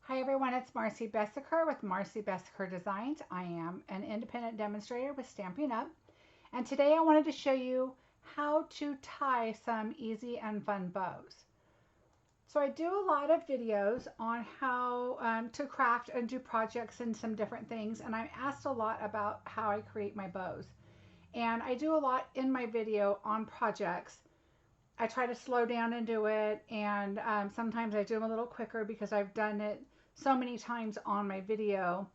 Hi everyone, it's Marcie Besecker with Marcie Besecker Designs. I am an independent demonstrator with Stampin' Up! And today I wanted to show you how to tie some easy and fun bows. So I do a lot of videos on how to craft and do projects and some different things, and I'm asked a lot about how I create my bows. And I do a lot in my video on projects. I try to slow down and do it, and sometimes I do them a little quicker because I've done it so many times on my video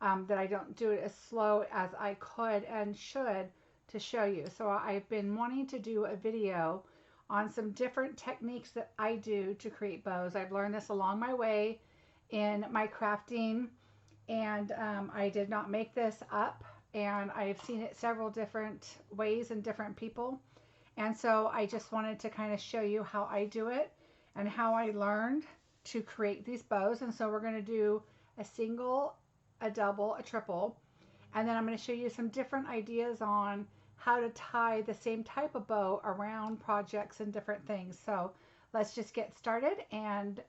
that I don't do it as slow as I could and should to show you. So I've been wanting to do a video on some different techniques that I do to create bows. I've learned this along my way in my crafting, and I did not make this up, and I've seen it several different ways and different people. And so I just wanted to kind of show you how I do it and how I learned to create these bows. And so we're going to do a single, a double, a triple, and then I'm going to show you some different ideas on how to tie the same type of bow around projects and different things. So let's just get started and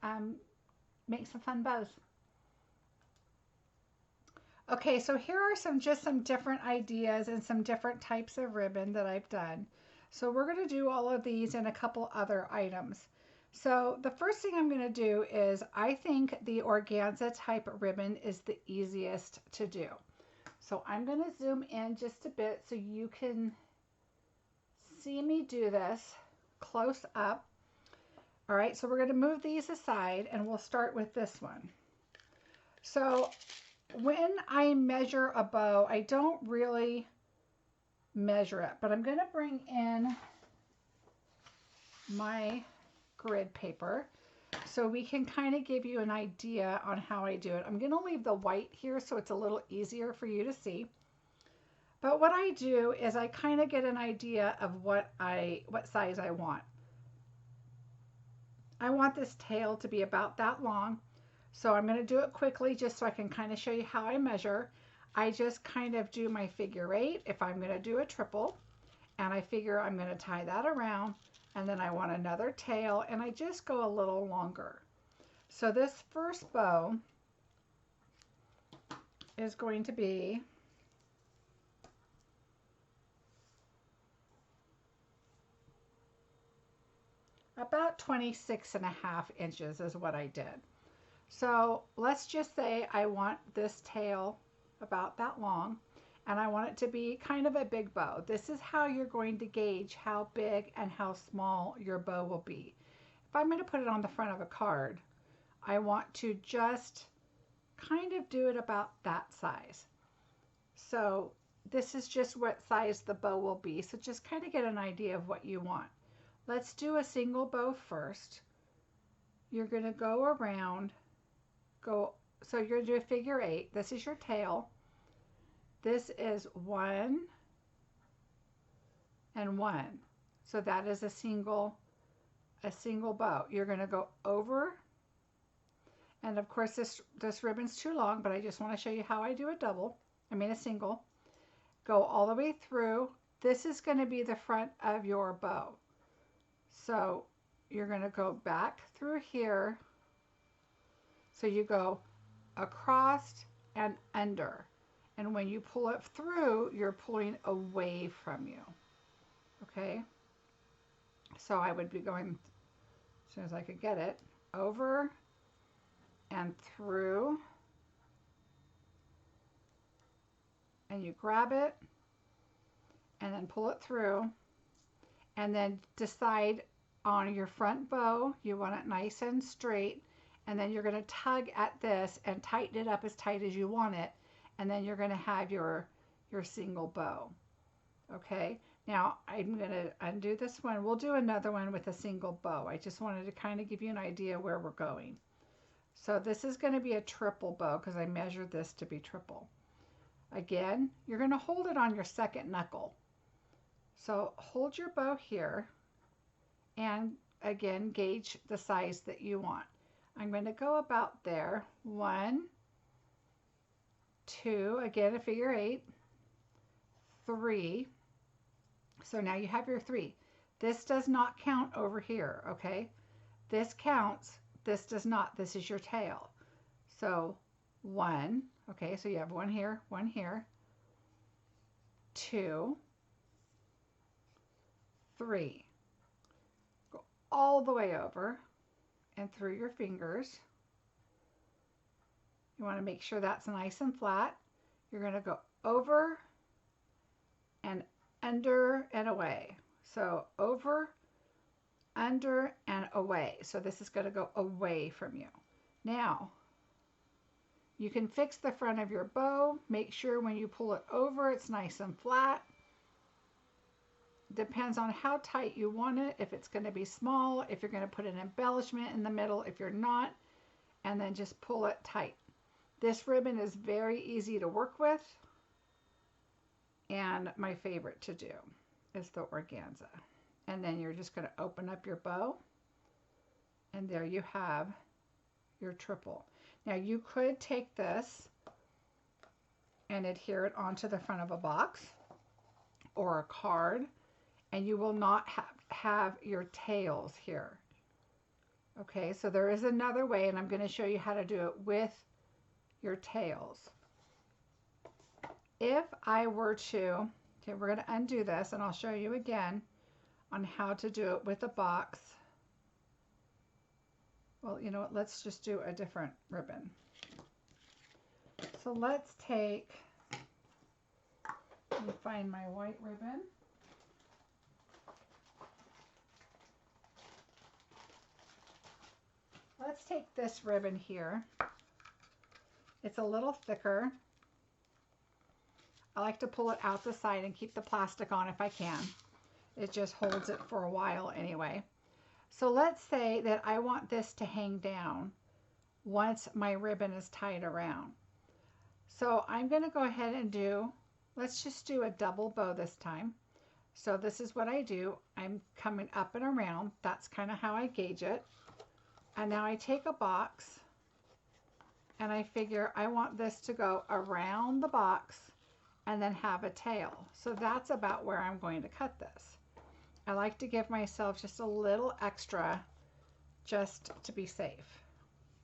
make some fun bows. Okay, so here are some different ideas and some different types of ribbon that I've done. So we're going to do all of these and a couple other items. So the first thing I'm going to do is I think the organza type ribbon is the easiest to do. So I'm going to zoom in just a bit so you can see me do this close up. All right, so we're going to move these aside and we'll start with this one. So when I measure a bow, I don't really measure it, but I'm going to bring in my grid paper so we can kind of give you an idea on how I do it. I'm going to leave the white here so it's a little easier for you to see. But what I do is I kind of get an idea of what size I want. I want this tail to be about that long, so I'm going to do it quickly just so I can kind of show you how I measure. I just kind of do my figure 8 if I'm going to do a triple, and I figure I'm going to tie that around, and then I want another tail, and I just go a little longer. So this first bow is going to be about 26.5 inches is what I did. So let's just say I want this tail about that long, and I want it to be kind of a big bow. This is how you're going to gauge how big and how small your bow will be. If I'm going to put it on the front of a card, I want to just kind of do it about that size. So this is just what size the bow will be. So just kind of get an idea of what you want. Let's do a single bow first. You're going to go around, so you're going to do a figure 8. This is your tail. This is 1 and 1. So that is a single bow. You're going to go over, and of course this ribbon's too long, but I just want to show you how I do a single. Go all the way through. This is going to be the front of your bow. So you're going to go back through here. So you go across and under. And when you pull it through, you're pulling away from you. Okay? So I would be going, as soon as I could get it, over and through. And you grab it and then pull it through. And then decide on your front bow, you want it nice and straight. And then you're going to tug at this and tighten it up as tight as you want it. And then you're going to have your single bow. Okay, now I'm going to undo this one. We'll do another one with a single bow. I just wanted to kind of give you an idea where we're going. So this is going to be a triple bow because I measured this to be triple. Again, you're going to hold it on your second knuckle. So hold your bow here and again gauge the size that you want. I'm going to go about there. 1, 2, again a figure 8, 3. So now you have your 3. This does not count over here, okay? This counts, this does not. This is your tail. So 1, okay, so you have 1 here, 2, 3. Go all the way over and through your fingers. You want to make sure that's nice and flat. You're going to go over and under and away. So over, under, and away. So this is going to go away from you. Now, you can fix the front of your bow. Make sure when you pull it over, it's nice and flat. Depends on how tight you want it. If it's going to be small, if you're going to put an embellishment in the middle, if you're not, and then just pull it tight. This ribbon is very easy to work with, and my favorite to do is the organza. And then you're just going to open up your bow, and there you have your triple. Now you could take this and adhere it onto the front of a box or a card, and you will not have your tails here. Okay, so there is another way, and I'm going to show you how to do it with your tails. If I were to, okay, we're going to undo this, and I'll show you again on how to do it with a box. Well, you know what, let's just do a different ribbon. So let's take, let me find my white ribbon. Let's take this ribbon here. It's a little thicker. I like to pull it out the side and keep the plastic on if I can. It just holds it for a while anyway. So let's say that I want this to hang down once my ribbon is tied around. So I'm going to go ahead and do, let's just do a double bow this time. So this is what I do. I'm coming up and around. That's kind of how I gauge it. And now I take a box and I figure I want this to go around the box and then have a tail. So that's about where I'm going to cut this. I like to give myself just a little extra just to be safe.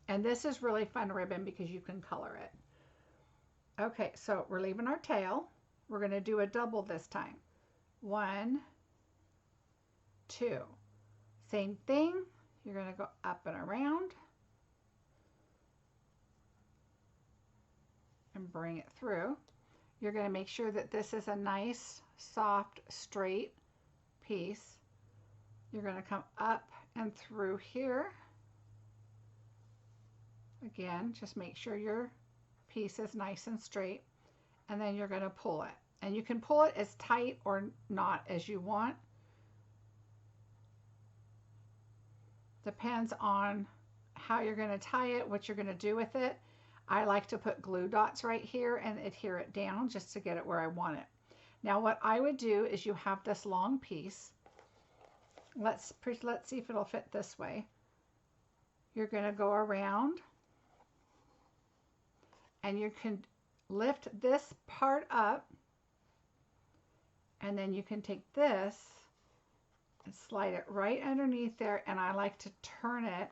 And this is really fun ribbon because you can color it. Okay, so we're leaving our tail. We're going to do a double this time. 1, 2. Same thing. You're going to go up and around and bring it through. You're going to make sure that this is a nice, soft, straight piece. You're going to come up and through here. Again, just make sure your piece is nice and straight, and then you're going to pull it. And you can pull it as tight or not as you want. Depends on how you're going to tie it, what you're going to do with it. I like to put glue dots right here and adhere it down just to get it where I want it. Now what I would do is you have this long piece. Let's see if it'll fit this way. You're going to go around and you can lift this part up, and then you can take this and slide it right underneath there, and I like to turn it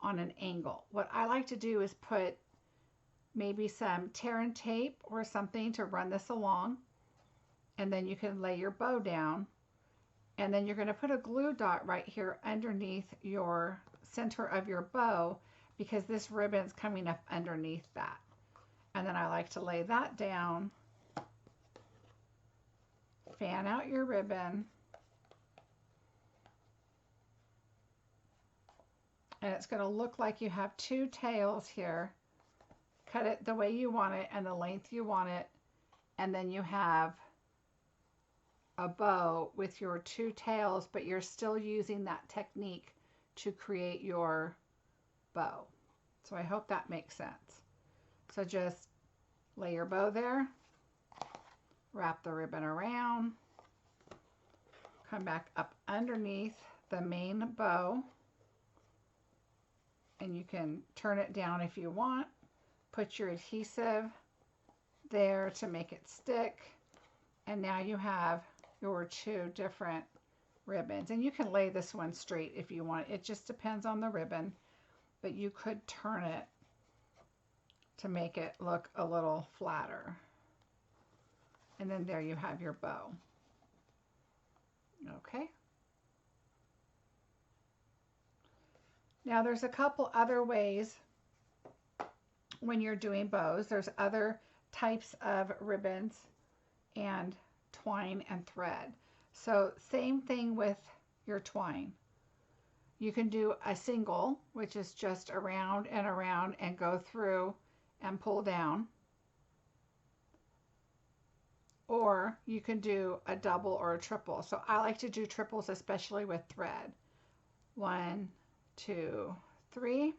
on an angle. What I like to do is put maybe some tear and tape or something to run this along, and then you can lay your bow down, and then you're going to put a glue dot right here underneath your center of your bow because this ribbon's coming up underneath that. And then I like to lay that down, fan out your ribbon, and it's going to look like you have 2 tails here. Cut it the way you want it and the length you want it, and then you have a bow with your 2 tails, but you're still using that technique to create your bow. So I hope that makes sense. So just lay your bow there, wrap the ribbon around, come back up underneath the main bow, and you can turn it down if you want. Put your adhesive there to make it stick, and now you have your 2 different ribbons. And you can lay this one straight if you want. It just depends on the ribbon, but you could turn it to make it look a little flatter. And then there you have your bow. Okay. Now there's a couple other ways when you're doing bows. There's other types of ribbons and twine and thread. So same thing with your twine. You can do a single, which is just around and go through and pull down. Or you can do a double or a triple. So I like to do triples, especially with thread. 1, 2, 3.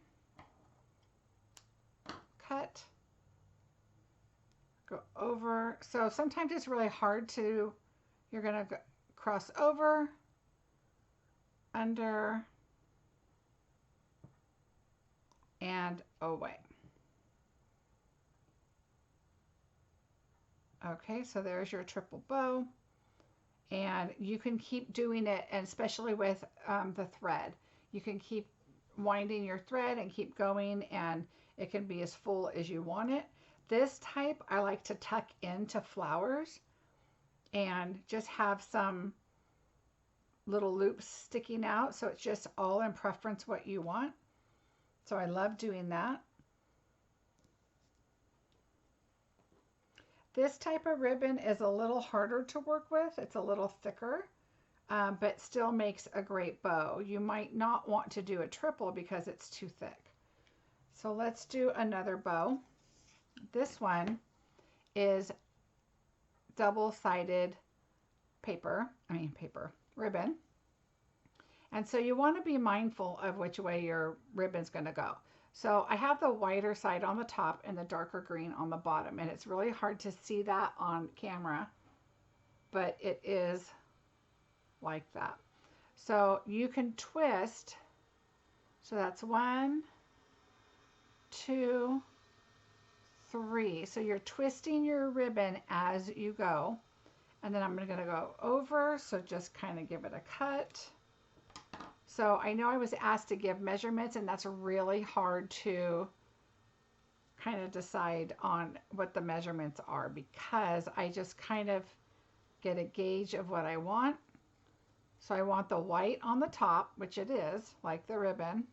Cut. Go over. So sometimes it's really hard to, you're going to cross over, under, and away. Okay, so there's your triple bow, and you can keep doing it, and especially with the thread. You can keep winding your thread and keep going, and it can be as full as you want it. This type I like to tuck into flowers and just have some little loops sticking out, so it's just all in preference what you want. So I love doing that. This type of ribbon is a little harder to work with. It's a little thicker, but still makes a great bow. You might not want to do a triple because it's too thick. So let's do another bow. This one is double-sided ribbon. And so you want to be mindful of which way your ribbon's going to go. So I have the whiter side on the top and the darker green on the bottom, and it's really hard to see that on camera, but it is like that. So you can twist. So that's 1, 2, 3. So you're twisting your ribbon as you go. And then I'm going to go over, so just kind of give it a cut. So I know I was asked to give measurements, and that's really hard to kind of decide on what the measurements are, because I just kind of get a gauge of what I want. So I want the white on the top, which it is, like the ribbon.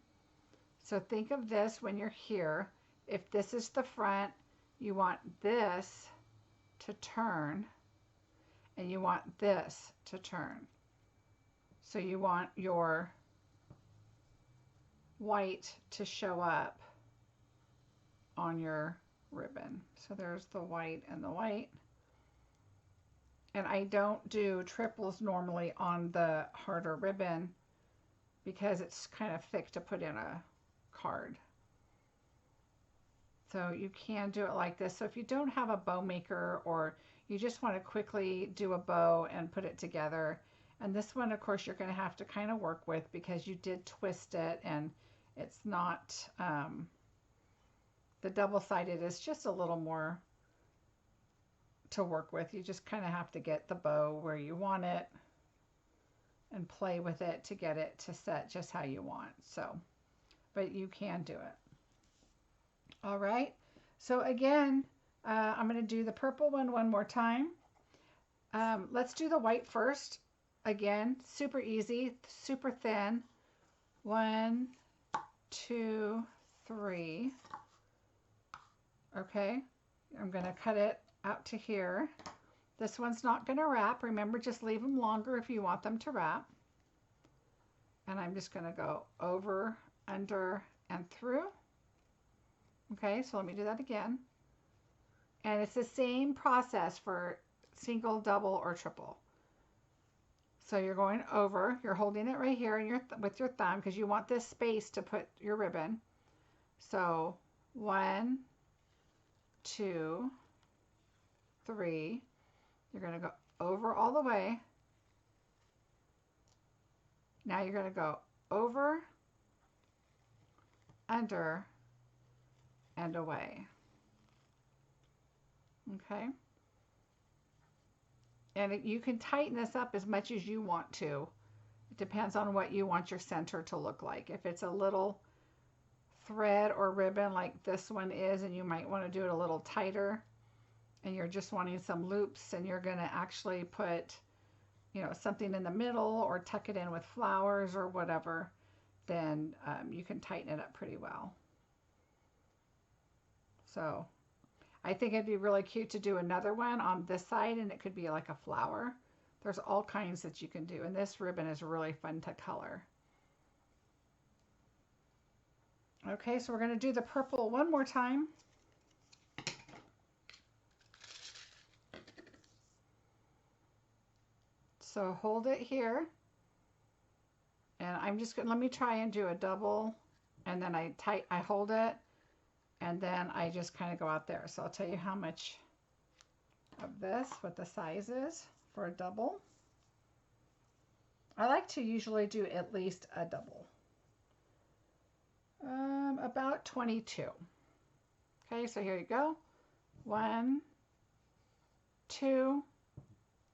So think of this when you're here. If this is the front, you want this to turn, and you want this to turn. So you want your white to show up on your ribbon. So there's the white and the white. And I don't do triples normally on the harder ribbon because it's kind of thick to put in a card. So you can do it like this. So if you don't have a bow maker, or you just want to quickly do a bow and put it together, and this one of course you're going to have to kind of work with because you did twist it, and it's not, the double-sided is just a little more to work with. You just kind of have to get the bow where you want it and play with it to get it to set just how you want. So, but you can do it. All right, so again, I'm going to do the purple one more time. Let's do the white first. Again, super easy, super thin. 1, 2, 3. Okay, I'm going to cut it out to here. This one's not going to wrap. Remember, just leave them longer if you want them to wrap. And I'm just going to go over, under, and through. Okay, so let me do that again. And it's the same process for single, double, or triple. So you're going over, you're holding it right here in with your thumb because you want this space to put your ribbon. So 1, 2, 3. You're going to go over all the way. Now you're going to go over, under, and away. Okay. And you can tighten this up as much as you want to. It depends on what you want your center to look like. If it's a little thread or ribbon like this one is, and you might want to do it a little tighter, and you're just wanting some loops, and you're going to actually put, you know, something in the middle or tuck it in with flowers or whatever, then you can tighten it up pretty well. So I think it'd be really cute to do another one on this side, and it could be like a flower. There's all kinds that you can do, and this ribbon is really fun to color. Okay, so we're going to do the purple one more time. So hold it here, and I'm just going to, let me try and do a double, and then I hold it, and then I just kind of go out there. So I'll tell you how much of this, what the size is for a double. I like to usually do at least a double. About 22. Okay, so here you go. 1, 2,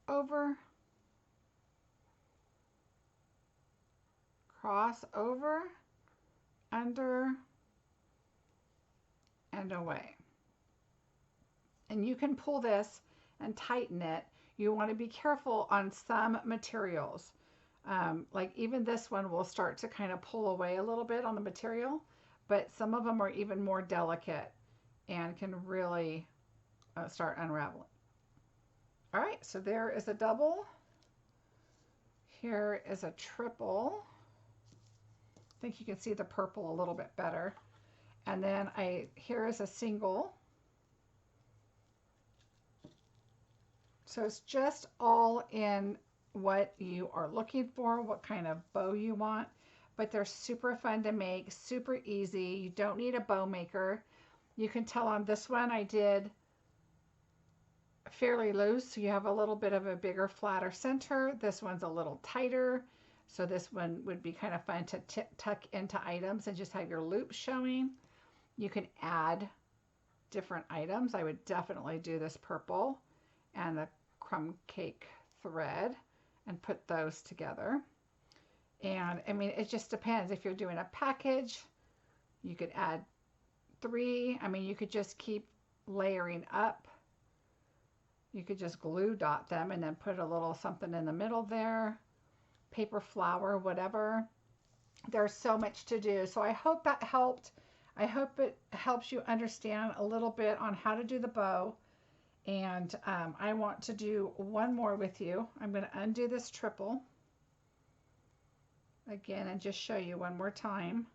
over, cross over, under, and away. And you can pull this and tighten it. You want to be careful on some materials. Like even this one will start to kind of pull away a little bit on the material, but some of them are even more delicate and can really start unraveling. All right, so there is a double. Here is a triple. I think you can see the purple a little bit better. And then here is a single. So it's just all in what you are looking for, what kind of bow you want, but they're super fun to make, super easy. You don't need a bow maker. You can tell on this one I did fairly loose, so you have a little bit of a bigger, flatter center. This one's a little tighter, so this one would be kind of fun to tuck into items and just have your loops showing. You can add different items. I would definitely do this purple and the crumb cake thread and put those together. And I mean, it just depends. If you're doing a package, you could add 3. I mean, you could just keep layering up. You could just glue dot them and then put a little something in the middle there, paper flower, whatever. There's so much to do. So I hope that helped. I hope it helps you understand a little bit on how to do the bow. And I want to do one more with you. I'm going to undo this triple again and just show you one more time.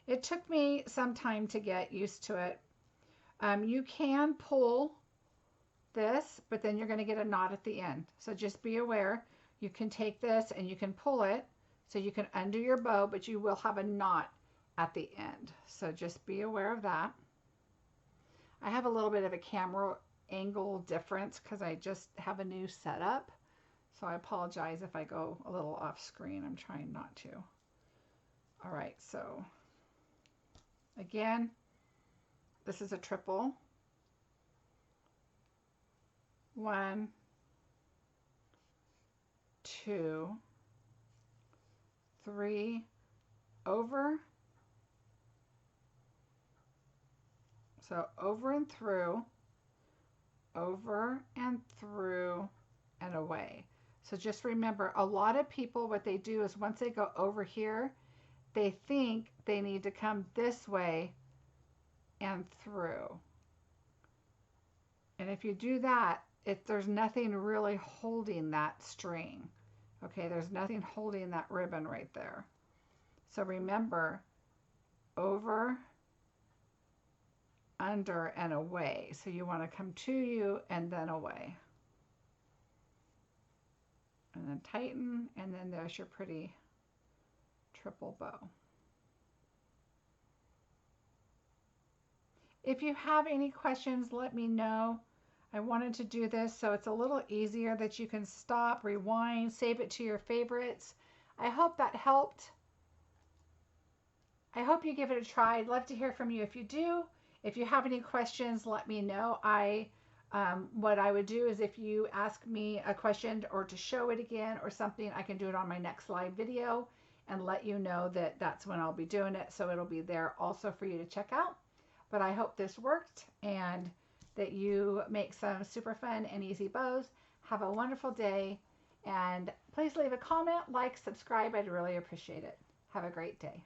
It took me some time to get used to it. You can pull this, but then you're going to get a knot at the end. So just be aware. You can take this and you can pull it, so you can undo your bow, but you will have a knot at the end. So just be aware of that. I have a little bit of a camera angle difference because I just have a new setup, so I apologize if I go a little off screen. I'm trying not to. All right, so again, this is a triple. 1, 2, 3, over, so over and through, over and through and away. So just remember, a lot of people, what they do is once they go over here, they think they need to come this way and through. And if you do that, there's nothing really holding that string. Okay, there's nothing holding that ribbon right there. So remember, over, under, and away. So you want to come to you and then away. And then tighten, and then there's your pretty triple bow. If you have any questions, let me know. I wanted to do this so it's a little easier, that you can stop, rewind, save it to your favorites. I hope that helped. I hope you give it a try. I'd love to hear from you if you do. If you have any questions, let me know. What I would do is, if you ask me a question or to show it again or something, I can do it on my next live video, and let you know that that's when I'll be doing it. So it'll be there also for you to check out. But I hope this worked and that you make some super fun and easy bows. Have a wonderful day, and please leave a comment, like, subscribe. I'd really appreciate it. Have a great day.